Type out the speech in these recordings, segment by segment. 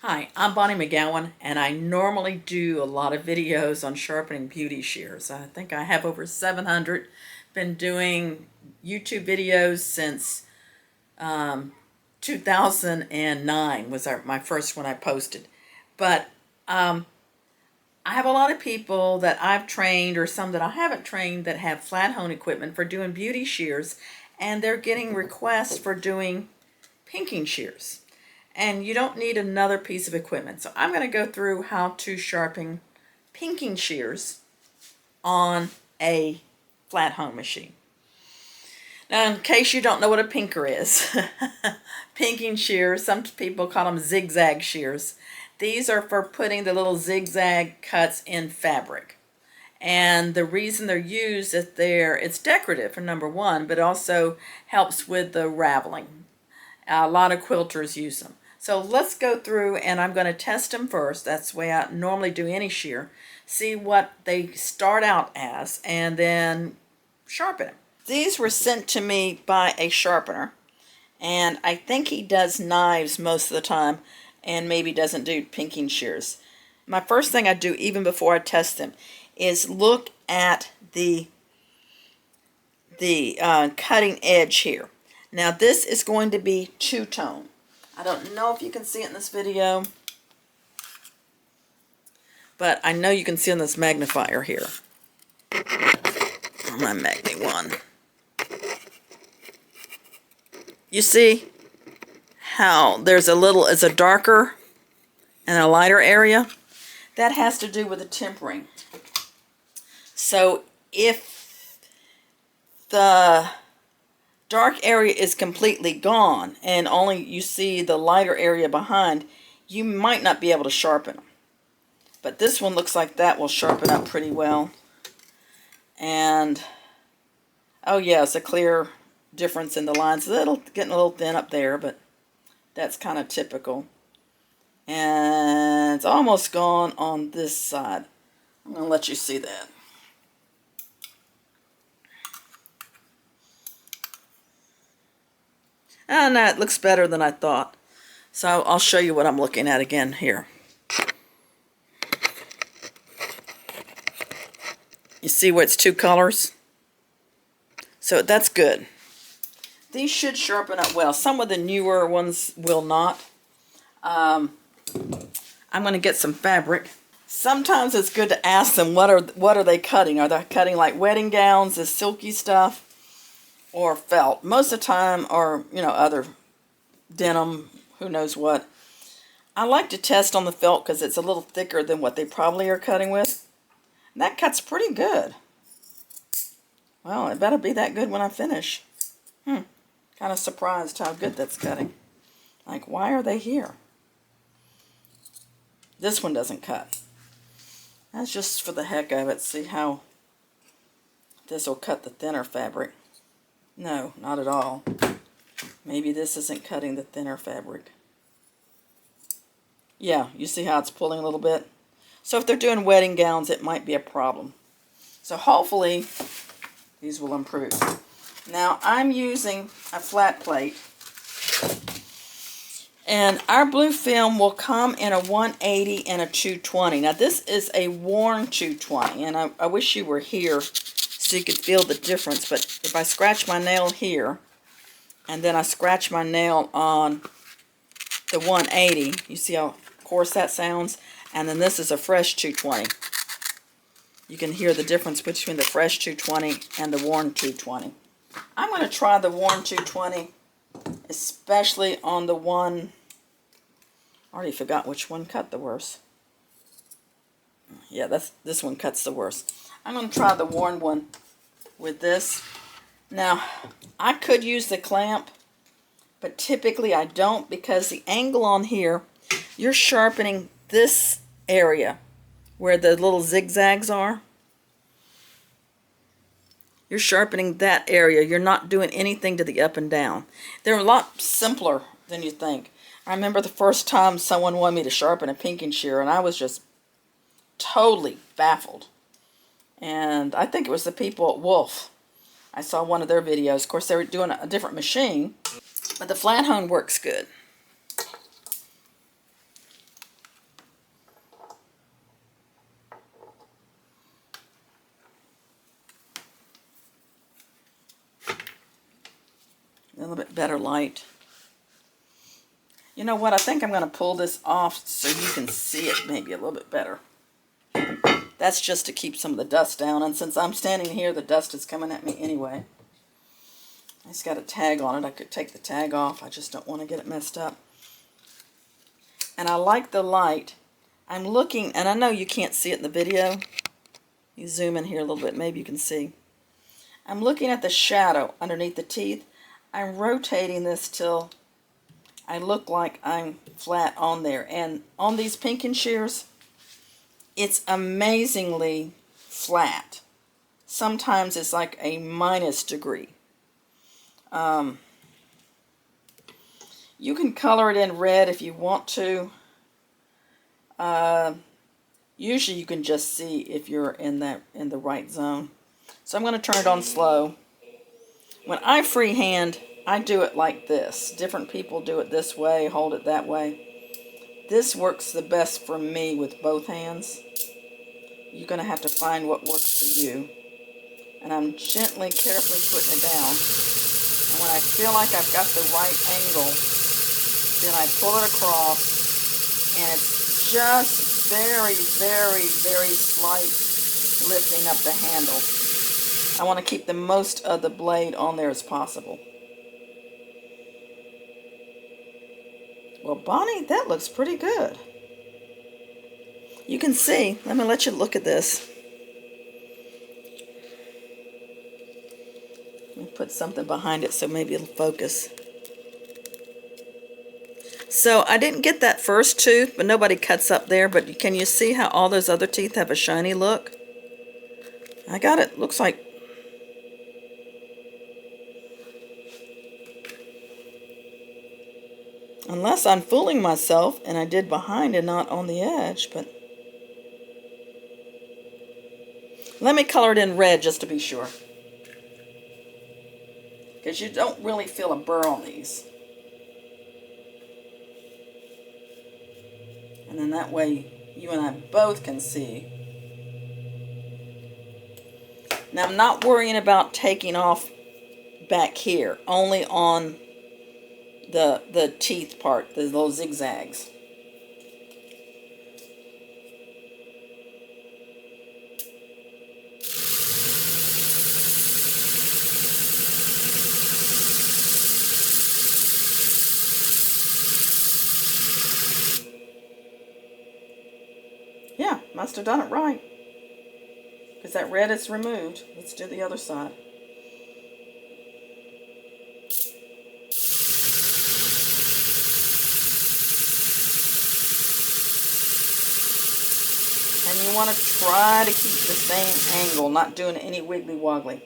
Hi, I'm Bonnie McGowan, and I normally do a lot of videos on sharpening beauty shears. I think I have over 700. Been doing YouTube videos since 2009 was my first one I posted. But I have a lot of people that I've trained or some that I haven't trained that have flat hone equipment for doing beauty shears, and they're getting requests for doing pinking shears. And you don't need another piece of equipment. So I'm going to go through how to sharpen pinking shears on a flat hone machine. Now, in case you don't know what a pinker is, pinking shears, some people call them zig-zag shears. These are for putting the little zigzag cuts in fabric. And the reason they're used is it's decorative for number one, but also helps with the raveling. A lot of quilters use them. So let's go through and I'm going to test them first. That's the way I normally do any shear. See what they start out as and then sharpen them. These were sent to me by a sharpener, and I think he does knives most of the time and maybe doesn't do pinking shears. My first thing I do even before I test them is look at the cutting edge here. Now this is going to be two-tone. I don't know if you can see it in this video, but I know you can see on this magnifier here. On my Magni one. You see how it's a darker and a lighter area? That has to do with the tempering. So if the dark area is completely gone and only you see the lighter area behind, you might not be able to sharpen them. But this one looks like that will sharpen up pretty well. And oh yeah, it's a clear difference in the lines. Getting a little thin up there, but that's kind of typical. And it's almost gone on this side. I'm going to let you see that. And that looks better than I thought. So I'll show you what I'm looking at again here. You see where it's two colors? So that's good. These should sharpen up well. Some of the newer ones will not. I'm going to get some fabric. Sometimes it's good to ask them what are they cutting? Are they cutting like wedding gowns, this silky stuff? Or felt. Most of the time, or other denim, who knows what. I like to test on the felt because it's a little thicker than what they probably are cutting with. And that cuts pretty good. Well, it better be that good when I finish. Kind of surprised how good that's cutting. Like, why are they here? This one doesn't cut. That's just for the heck of it. See how this will cut the thinner fabric. No, not at all. Maybe this isn't cutting the thinner fabric. Yeah, you see how it's pulling a little bit? So if they're doing wedding gowns, it might be a problem. So hopefully, these will improve. Now, I'm using a flat plate. And our blue film will come in a 180 and a 220. Now, this is a worn 220, and I wish you were here so you could feel the difference. But if I scratch my nail here, and then I scratch my nail on the 180, you see how coarse that sounds? And then this is a fresh 220. You can hear the difference between the fresh 220 and the worn 220. I'm going to try the worn 220, especially on the one, I already forgot which one cut the worst. Yeah, this one cuts the worst. I'm going to try the worn one with this. Now, I could use the clamp, but typically I don't because the angle on here, you're sharpening this area where the little zigzags are. You're sharpening that area. You're not doing anything to the up and down. They're a lot simpler than you think. I remember the first time someone wanted me to sharpen a pinking shear, and I was just totally baffled. And I think it was the people at Wolf. I saw one of their videos. Of course, they were doing a different machine, but the FlatHone works good. little bit better light. You know what? I think I'm going to pull this off so you can see it maybe a little bit better. That's just to keep some of the dust down. And since I'm standing here, the dust is coming at me anyway. It's got a tag on it. I could take the tag off. I just don't want to get it messed up. And I like the light. I'm looking, and I know you can't see it in the video. You zoom in here a little bit, maybe you can see. I'm looking at the shadow underneath the teeth. I'm rotating this till I look like I'm flat on there. And on these Pinkin shears, it's amazingly flat. Sometimes it's like a minus degree. You can color it in red if you want to. Usually you can just see if you're in the right zone. So I'm going to turn it on slow. When I freehand, I do it like this. Different people do it this way, hold it that way. This works the best for me with both hands. You're going to have to find what works for you. And I'm gently, carefully putting it down. And when I feel like I've got the right angle, then I pull it across, and it's just very, very, very slight lifting up the handle. I want to keep the most of the blade on there as possible. Well, Bonnie, that looks pretty good. You can see, let me let you look at this. Let me put something behind it so maybe it'll focus. So I didn't get that first tooth, but nobody cuts up there. But can you see how all those other teeth have a shiny look? I got it. Looks like. Unless I'm fooling myself and I did behind and not on the edge, but. Let me color it in red just to be sure. Because you don't really feel a burr on these. And then that way you and I both can see. Now I'm not worrying about taking off back here, only on the teeth part, the little zigzags. Yeah, must have done it right. Because that red is removed. Let's do the other side. And you want to try to keep the same angle, not doing any wiggly woggly.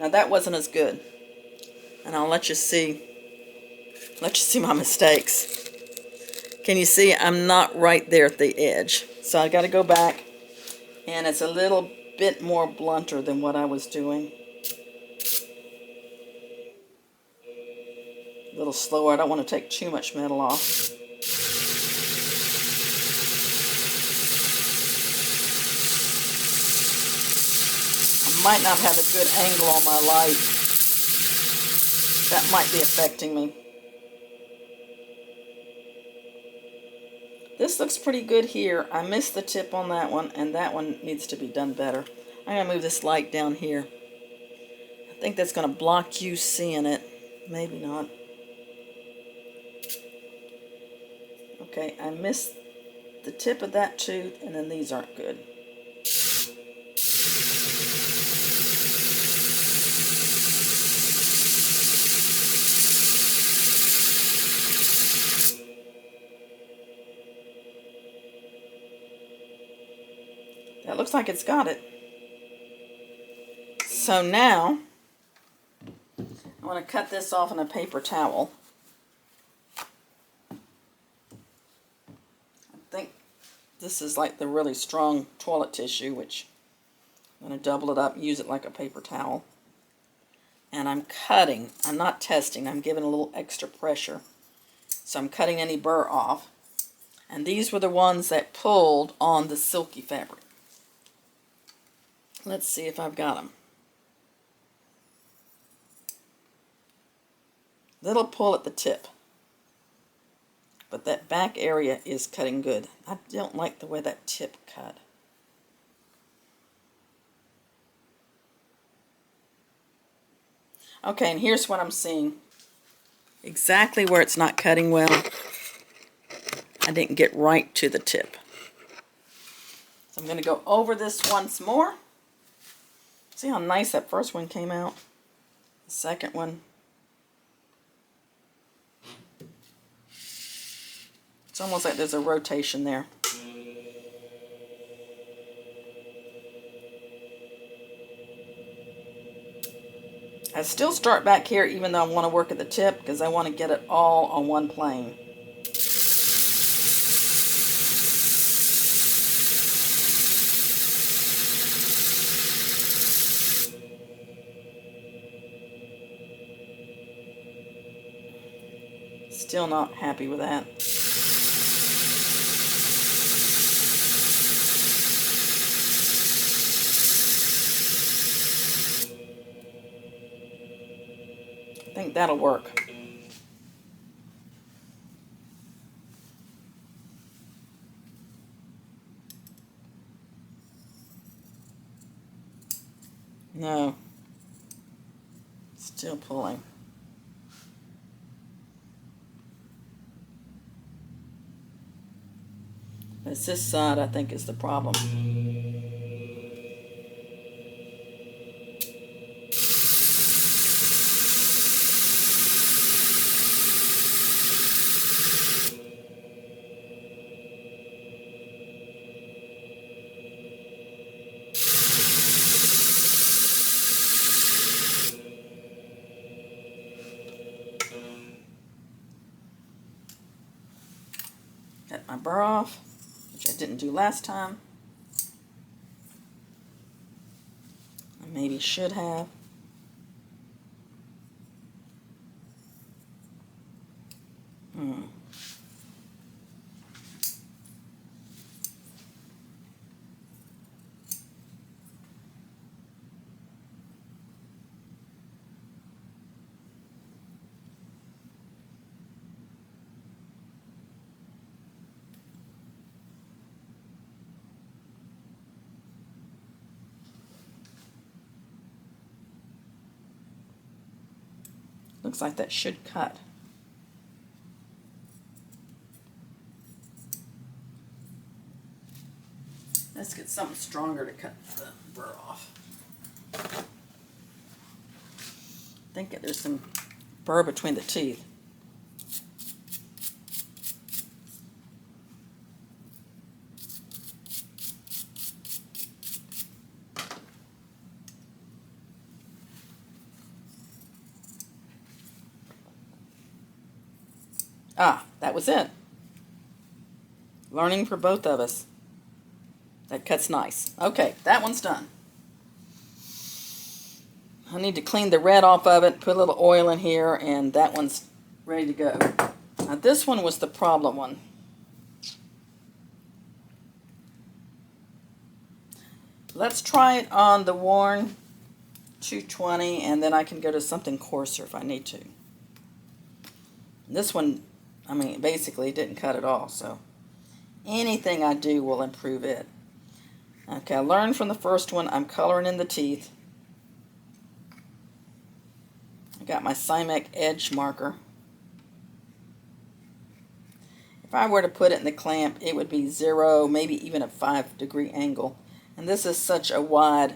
Now that wasn't as good. And I'll let you see my mistakes. Can you see I'm not right there at the edge? So I got to go back, and it's a little bit more blunter than what I was doing. A little slower. I don't want to take too much metal off. I might not have a good angle on my light. That might be affecting me. This looks pretty good here. I missed the tip on that one, and that one needs to be done better. I'm going to move this light down here. I think that's going to block you seeing it. Maybe not. Okay, I missed the tip of that tooth, and then these aren't good. That looks like it's got it. So now, I want to cut this off in a paper towel. I think this is like the really strong toilet tissue, which I'm going to double it up, use it like a paper towel. And I'm cutting. I'm not testing. I'm giving a little extra pressure. So I'm cutting any burr off. And these were the ones that pulled on the silky fabric. Let's see if I've got them. Little pull at the tip. But that back area is cutting good. I don't like the way that tip cut. Okay, and here's what I'm seeing. Exactly where it's not cutting well. I didn't get right to the tip. So I'm going to go over this once more. See how nice that first one came out? The second one. It's almost like there's a rotation there. I still start back here even though I want to work at the tip because I want to get it all on one plane. Still not happy with that. I think that'll work. No. Still pulling. It's this side I think is the problem. Got my burr off, which I didn't do last time. I maybe should have. Looks like that should cut. Let's get something stronger to cut the burr off. I think there's some burr between the teeth. Ah, that was it. Learning for both of us. That cuts nice. Okay, that one's done. I need to clean the red off of it, put a little oil in here, and that one's ready to go. Now this one was the problem one. Let's try it on the worn 220, and then I can go to something coarser if I need to. This one, I mean, basically didn't cut at all, so anything I do will improve it. Okay, I learned from the first one. I'm coloring in the teeth. I got my Scimech edge marker. If I were to put it in the clamp, it would be 0, maybe even a 5-degree angle. And this is such a wide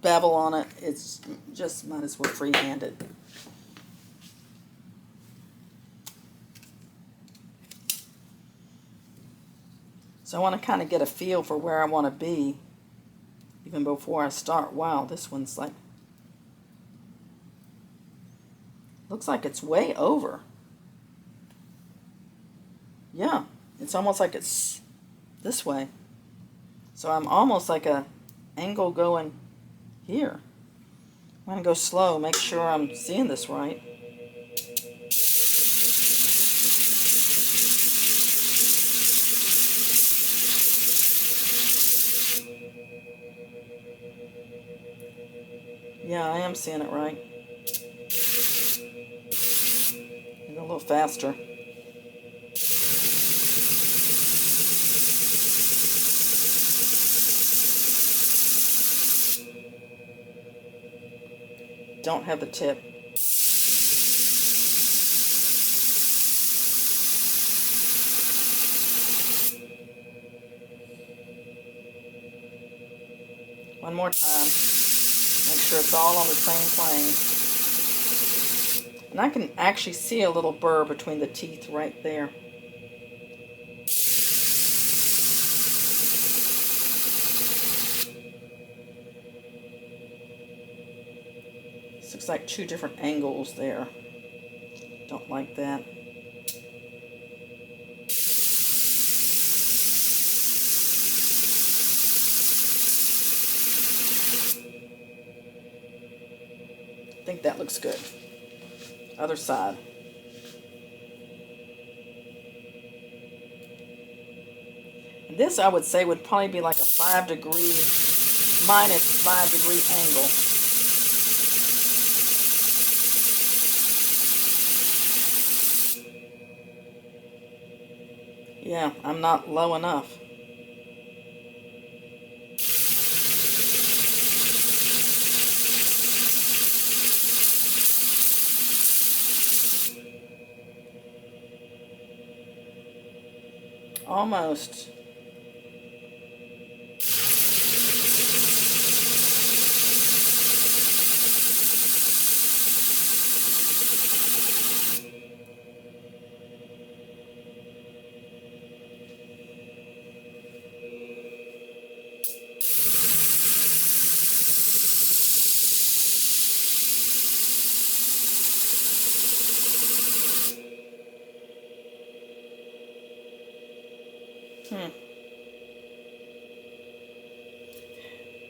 bevel on it, it's just might as well freehand it. So I want to kind of get a feel for where I want to be even before I start. Wow, this one's like, looks like it's way over. Yeah, it's almost like it's this way. So I'm almost like a angle going here. I'm going to go slow, make sure I'm seeing this right. Yeah, I am seeing it right. little faster. Don't have the tip. One more time. Make sure it's all on the same plane. And I can actually see a little burr between the teeth right there. This looks like two different angles there. Don't like that. I think that looks good. Other side. And this, I would say, would probably be like a minus 5 degree angle. Yeah, I'm not low enough. Almost.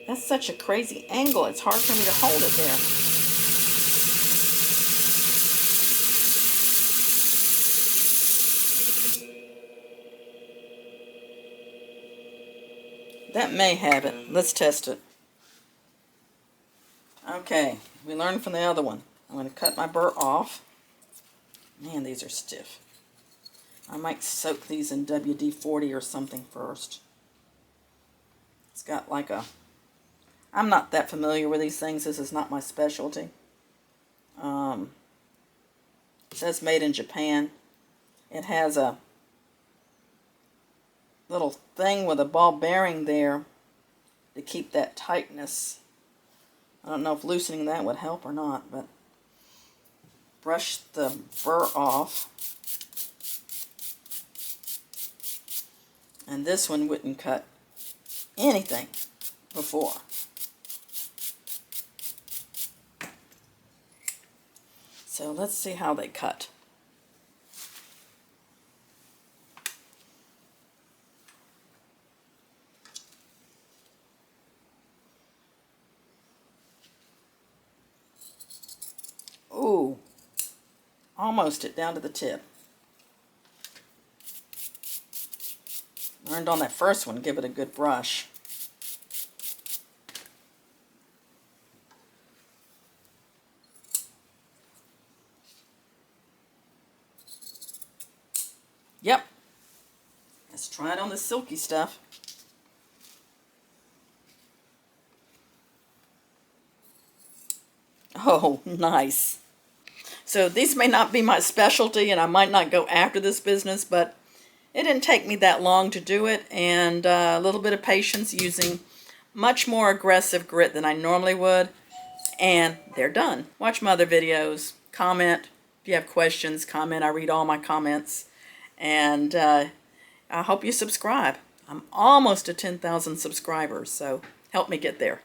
That's such a crazy angle. It's hard for me to hold it there. That may have it. Let's test it. Okay, we learned from the other one. I'm going to cut my burr off. Man, these are stiff. I might soak these in WD-40 or something first. It's got like a... I'm not that familiar with these things. This is not my specialty. It says made in Japan. It has a little thing with a ball bearing there to keep that tightness. I don't know if loosening that would help or not, but brush the burr off. And this one wouldn't cut anything before. So let's see how they cut. Ooh, almost it down to the tip. Learned on that first one, give it a good brush. Yep. Let's try it on the silky stuff. Oh, nice. So these may not be my specialty, and I might not go after this business, but it didn't take me that long to do it, and a little bit of patience using much more aggressive grit than I normally would, and they're done. Watch my other videos. Comment. If you have questions, comment. I read all my comments. And I hope you subscribe. I'm almost to 10,000 subscribers, so help me get there.